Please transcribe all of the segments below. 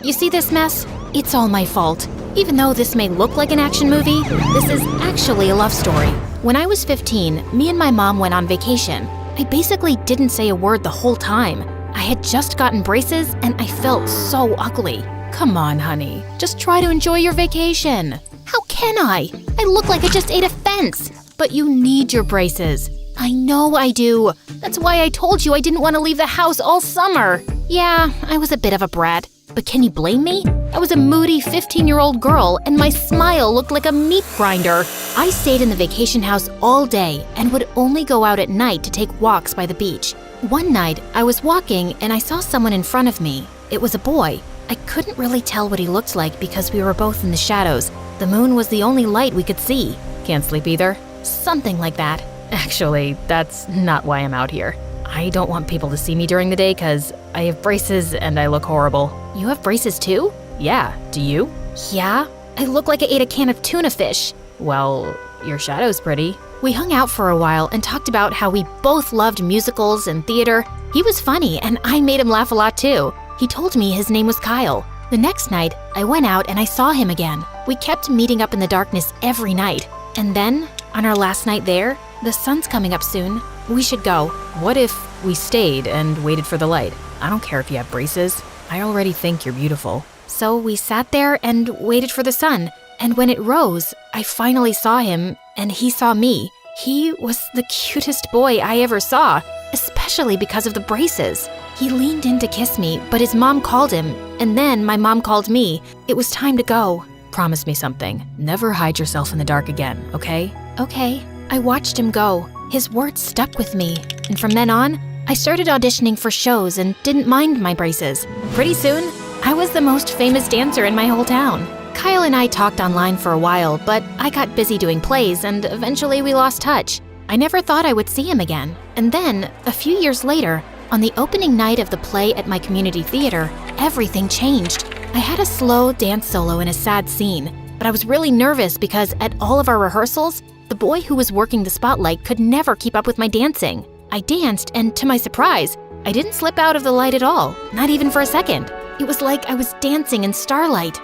You see this mess? It's all my fault. Even though this may look like an action movie, this is actually a love story. When I was 15, me and my mom went on vacation. I basically didn't say a word the whole time. I had just gotten braces and I felt so ugly. Come on, honey. Just try to enjoy your vacation. How can I? I look like I just ate a fence. But you need your braces. I know I do. That's why I told you I didn't want to leave the house all summer. Yeah, I was a bit of a brat. But can you blame me? I was a moody 15-year-old girl and my smile looked like a meat grinder. I stayed in the vacation house all day and would only go out at night to take walks by the beach. One night, I was walking and I saw someone in front of me. It was a boy. I couldn't really tell what he looked like because we were both in the shadows. The moon was the only light we could see. Can't sleep either? Something like that. Actually, that's not why I'm out here. I don't want people to see me during the day because I have braces and I look horrible. You have braces too? Yeah, do you? Yeah, I look like I ate a can of tuna fish. Well, your shadow's pretty. We hung out for a while and talked about how we both loved musicals and theater. He was funny and I made him laugh a lot too. He told me his name was Kyle. The next night, I went out and I saw him again. We kept meeting up in the darkness every night. And then, on our last night there, the sun's coming up soon. We should go. What if we stayed and waited for the light? I don't care if you have braces. I already think you're beautiful. So we sat there and waited for the sun. And when it rose, I finally saw him and he saw me. He was the cutest boy I ever saw, especially because of the braces. He leaned in to kiss me, but his mom called him. And then my mom called me. It was time to go. Promise me something. Never hide yourself in the dark again, okay? Okay. I watched him go. His words stuck with me. And from then on, I started auditioning for shows and didn't mind my braces. Pretty soon, I was the most famous dancer in my whole town. Kyle and I talked online for a while, but I got busy doing plays and eventually we lost touch. I never thought I would see him again. And then, a few years later, on the opening night of the play at my community theater, everything changed. I had a slow dance solo in a sad scene, but I was really nervous because at all of our rehearsals, the boy who was working the spotlight could never keep up with my dancing. I danced, and to my surprise, I didn't slip out of the light at all, not even for a second. It was like I was dancing in starlight.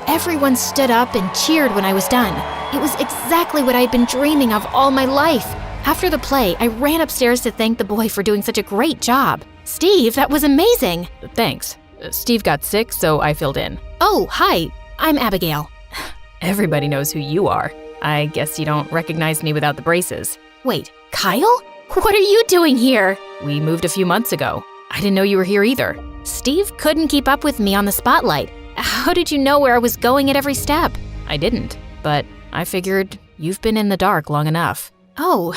Everyone stood up and cheered when I was done. It was exactly what I had been dreaming of all my life. After the play, I ran upstairs to thank the boy for doing such a great job. Steve, that was amazing. Thanks. Steve got sick, so I filled in. Oh, hi. I'm Abigail. Everybody knows who you are. I guess you don't recognize me without the braces. Wait, Kyle? What are you doing here? We moved a few months ago. I didn't know you were here either. Steve couldn't keep up with me on the spotlight. How did you know where I was going at every step? I didn't, but I figured you've been in the dark long enough. Oh,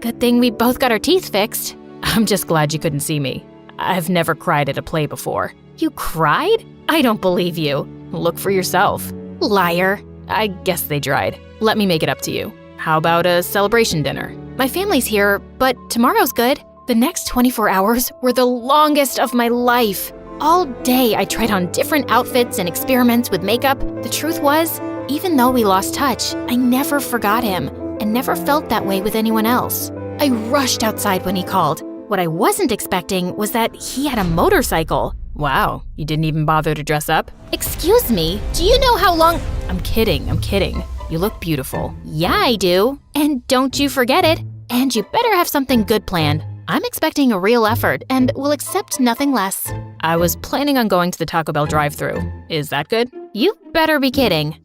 good thing we both got our teeth fixed. I'm just glad you couldn't see me. I've never cried at a play before. You cried? I don't believe you. Look for yourself. Liar. I guess they tried. Let me make it up to you. How about a celebration dinner? My family's here, but tomorrow's good. The next 24 hours were the longest of my life. All day, I tried on different outfits and experiments with makeup. The truth was, even though we lost touch, I never forgot him and never felt that way with anyone else. I rushed outside when he called. What I wasn't expecting was that he had a motorcycle. Wow, you didn't even bother to dress up? Excuse me, do you know how long— I'm kidding. You look beautiful. Yeah, I do. And don't you forget it. And you better have something good planned. I'm expecting a real effort and will accept nothing less. I was planning on going to the Taco Bell drive-thru. Is that good? You better be kidding.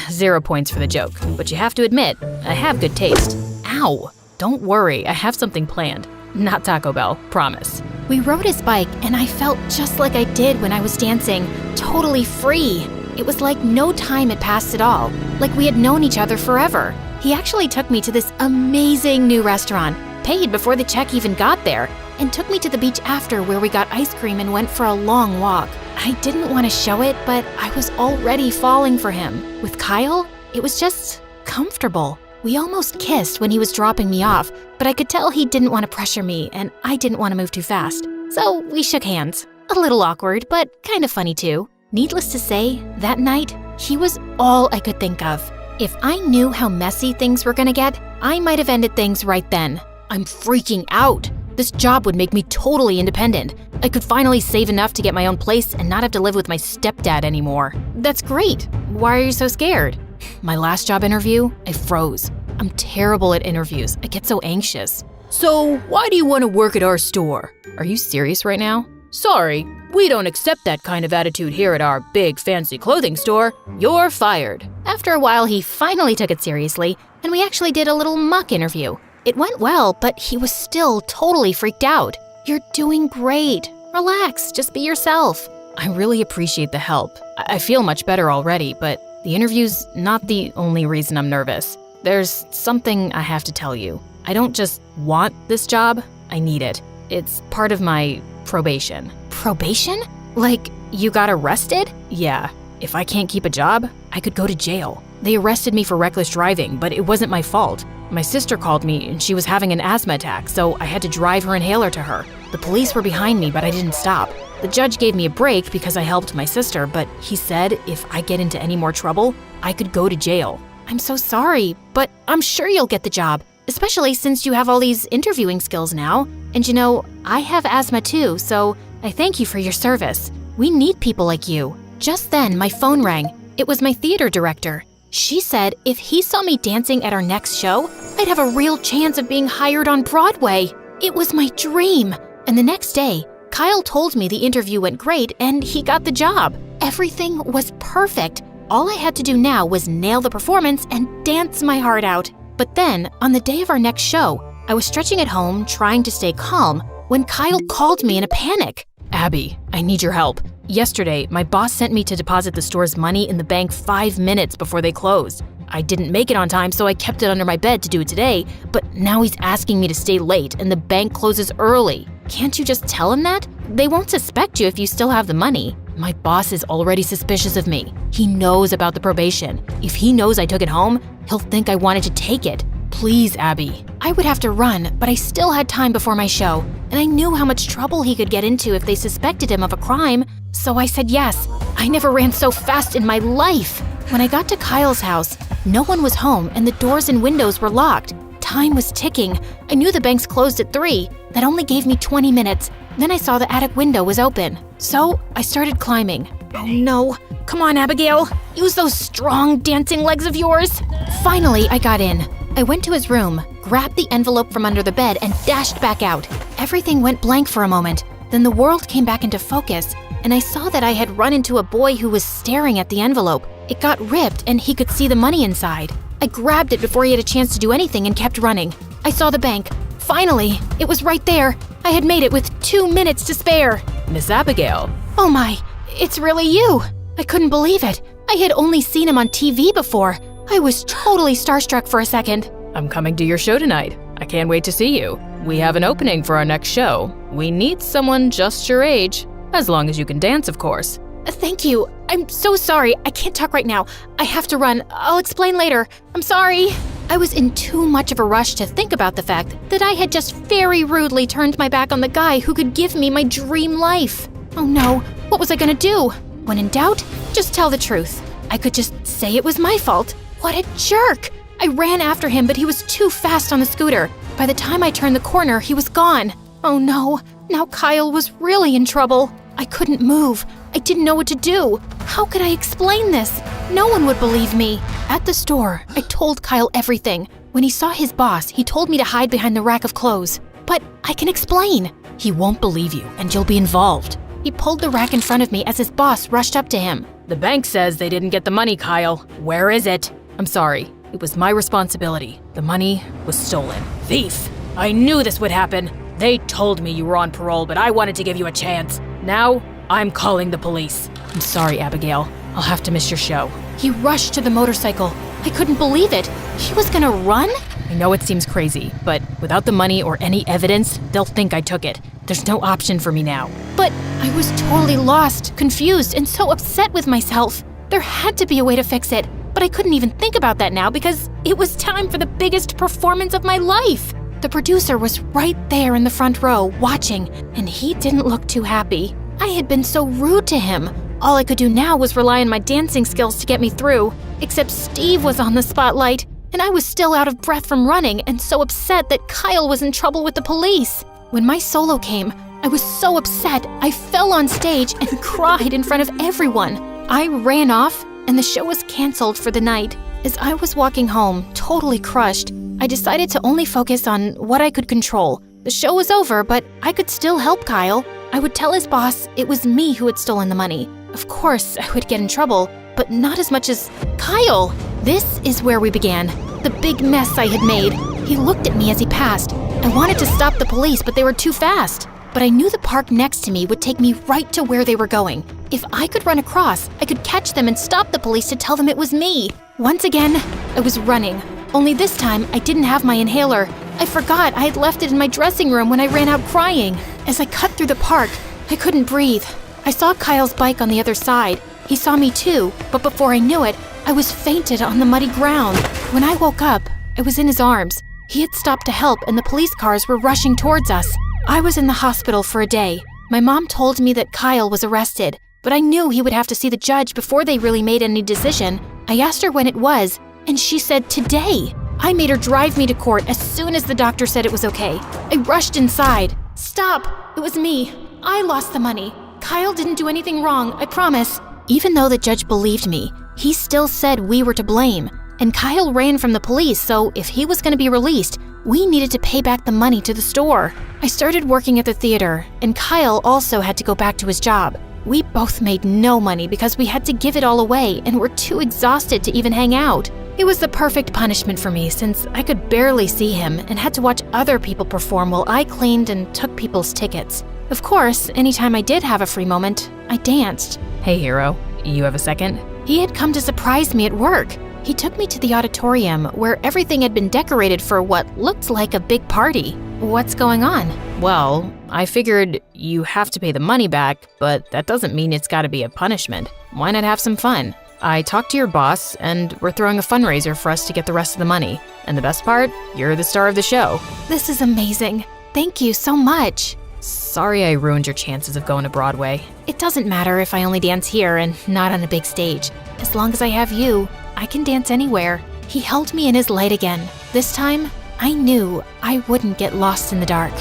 0 points for the joke, but you have to admit, I have good taste. Ow! Don't worry, I have something planned. Not Taco Bell, promise. We rode his bike and I felt just like I did when I was dancing, totally free. It was like no time had passed at all, like we had known each other forever. He actually took me to this amazing new restaurant, paid before the check even got there, and took me to the beach after where we got ice cream and went for a long walk. I didn't want to show it, but I was already falling for him. With Kyle, it was just comfortable. We almost kissed when he was dropping me off, but I could tell he didn't want to pressure me and I didn't want to move too fast. So we shook hands. A little awkward, but kind of funny too. Needless to say, that night, he was all I could think of. If I knew how messy things were gonna get, I might have ended things right then. I'm freaking out. This job would make me totally independent. I could finally save enough to get my own place and not have to live with my stepdad anymore. That's great. Why are you so scared? My last job interview, I froze. I'm terrible at interviews. I get so anxious. So, why do you want to work at our store? Are you serious right now? Sorry, we don't accept that kind of attitude here at our big fancy clothing store. You're fired. After a while, he finally took it seriously, and we actually did a little mock interview. It went well, but he was still totally freaked out. You're doing great. Relax, just be yourself. I really appreciate the help. I feel much better already, but the interview's not the only reason I'm nervous. There's something I have to tell you. I don't just want this job, I need it. It's part of my probation. Probation? Like, you got arrested? Yeah. If I can't keep a job, I could go to jail. They arrested me for reckless driving, but it wasn't my fault. My sister called me and she was having an asthma attack, so I had to drive her inhaler to her. The police were behind me, but I didn't stop. The judge gave me a break because I helped my sister, but he said if I get into any more trouble, I could go to jail. I'm so sorry, but I'm sure you'll get the job, especially since you have all these interviewing skills now. And you know, I have asthma too, so I thank you for your service. We need people like you. Just then, my phone rang. It was my theater director. She said if he saw me dancing at our next show, I'd have a real chance of being hired on Broadway. It was my dream. And the next day, Kyle told me the interview went great and he got the job. Everything was perfect. All I had to do now was nail the performance and dance my heart out. But then, on the day of our next show, I was stretching at home trying to stay calm when Kyle called me in a panic. Abby, I need your help. Yesterday, my boss sent me to deposit the store's money in the bank 5 minutes before they closed. I didn't make it on time, so I kept it under my bed to do it today, but now he's asking me to stay late and the bank closes early. Can't you just tell him that? They won't suspect you if you still have the money. My boss is already suspicious of me. He knows about the probation. If he knows I took it home, he'll think I wanted to take it. Please, Abby. I would have to run, but I still had time before my show, and I knew how much trouble he could get into if they suspected him of a crime, so I said yes. I never ran so fast in my life. When I got to Kyle's house, no one was home and the doors and windows were locked. Time was ticking. I knew the banks closed at 3. That only gave me 20 minutes. Then I saw the attic window was open. So I started climbing. Oh no. Come on, Abigail. Use those strong dancing legs of yours. Finally, I got in. I went to his room, grabbed the envelope from under the bed, and dashed back out. Everything went blank for a moment. Then the world came back into focus, and I saw that I had run into a boy who was staring at the envelope. It got ripped, and he could see the money inside. I grabbed it before he had a chance to do anything and kept running. I saw the bank. Finally, it was right there. I had made it with 2 minutes to spare. Miss Abigail. Oh my, it's really you. I couldn't believe it. I had only seen him on TV before. I was totally starstruck for a second. I'm coming to your show tonight. I can't wait to see you. We have an opening for our next show. We need someone just your age, as long as you can dance, of course. Thank you. I'm so sorry. I can't talk right now. I have to run. I'll explain later. I'm sorry. I was in too much of a rush to think about the fact that I had just very rudely turned my back on the guy who could give me my dream life. Oh no, what was I gonna do? When in doubt, just tell the truth. I could just say it was my fault. What a jerk! I ran after him, but he was too fast on the scooter. By the time I turned the corner, he was gone. Oh no, now Kyle was really in trouble. I couldn't move. I didn't know what to do. How could I explain this? No one would believe me. At the store, I told Kyle everything. When he saw his boss, he told me to hide behind the rack of clothes. But I can explain. He won't believe you, and you'll be involved. He pulled the rack in front of me as his boss rushed up to him. The bank says they didn't get the money, Kyle. Where is it? I'm sorry. It was my responsibility. The money was stolen. Thief! I knew this would happen. They told me you were on parole, but I wanted to give you a chance. Now, I'm calling the police. I'm sorry, Abigail. I'll have to miss your show. He rushed to the motorcycle. I couldn't believe it. He was gonna run? I know it seems crazy, but without the money or any evidence, they'll think I took it. There's no option for me now. But I was totally lost, confused, and so upset with myself. There had to be a way to fix it. But I couldn't even think about that now because it was time for the biggest performance of my life. The producer was right there in the front row watching, and he didn't look too happy. I had been so rude to him. All I could do now was rely on my dancing skills to get me through. Except Steve was on the spotlight, and I was still out of breath from running and so upset that Kyle was in trouble with the police. When my solo came, I was so upset I fell on stage and cried in front of everyone. I ran off, and the show was canceled for the night. As I was walking home, totally crushed, I decided to only focus on what I could control. The show was over, but I could still help Kyle. I would tell his boss it was me who had stolen the money. Of course, I would get in trouble, but not as much as Kyle. This is where we began. The big mess I had made. He looked at me as he passed. I wanted to stop the police, but they were too fast. But I knew the park next to me would take me right to where they were going. If I could run across, I could catch them and stop the police to tell them it was me. Once again, I was running. Only this time, I didn't have my inhaler. I forgot I had left it in my dressing room when I ran out crying. As I cut through the park, I couldn't breathe. I saw Kyle's bike on the other side. He saw me too, but before I knew it, I was fainted on the muddy ground. When I woke up, I was in his arms. He had stopped to help and the police cars were rushing towards us. I was in the hospital for a day. My mom told me that Kyle was arrested, but I knew he would have to see the judge before they really made any decision. I asked her when it was, and she said today. I made her drive me to court as soon as the doctor said it was okay. I rushed inside. Stop! It was me. I lost the money. Kyle didn't do anything wrong, I promise. Even though the judge believed me, he still said we were to blame. And Kyle ran from the police, so if he was going to be released, we needed to pay back the money to the store. I started working at the theater, and Kyle also had to go back to his job. We both made no money because we had to give it all away and were too exhausted to even hang out. It was the perfect punishment for me since I could barely see him and had to watch other people perform while I cleaned and took people's tickets. Of course, anytime I did have a free moment, I danced. Hey, hero, you have a second? He had come to surprise me at work. He took me to the auditorium where everything had been decorated for what looked like a big party. What's going on? Well, I figured you have to pay the money back, but that doesn't mean it's gotta be a punishment. Why not have some fun? I talked to your boss, and we're throwing a fundraiser for us to get the rest of the money. And the best part, you're the star of the show. This is amazing. Thank you so much. Sorry I ruined your chances of going to Broadway. It doesn't matter if I only dance here and not on a big stage. As long as I have you, I can dance anywhere. He held me in his light again. This time, I knew I wouldn't get lost in the dark.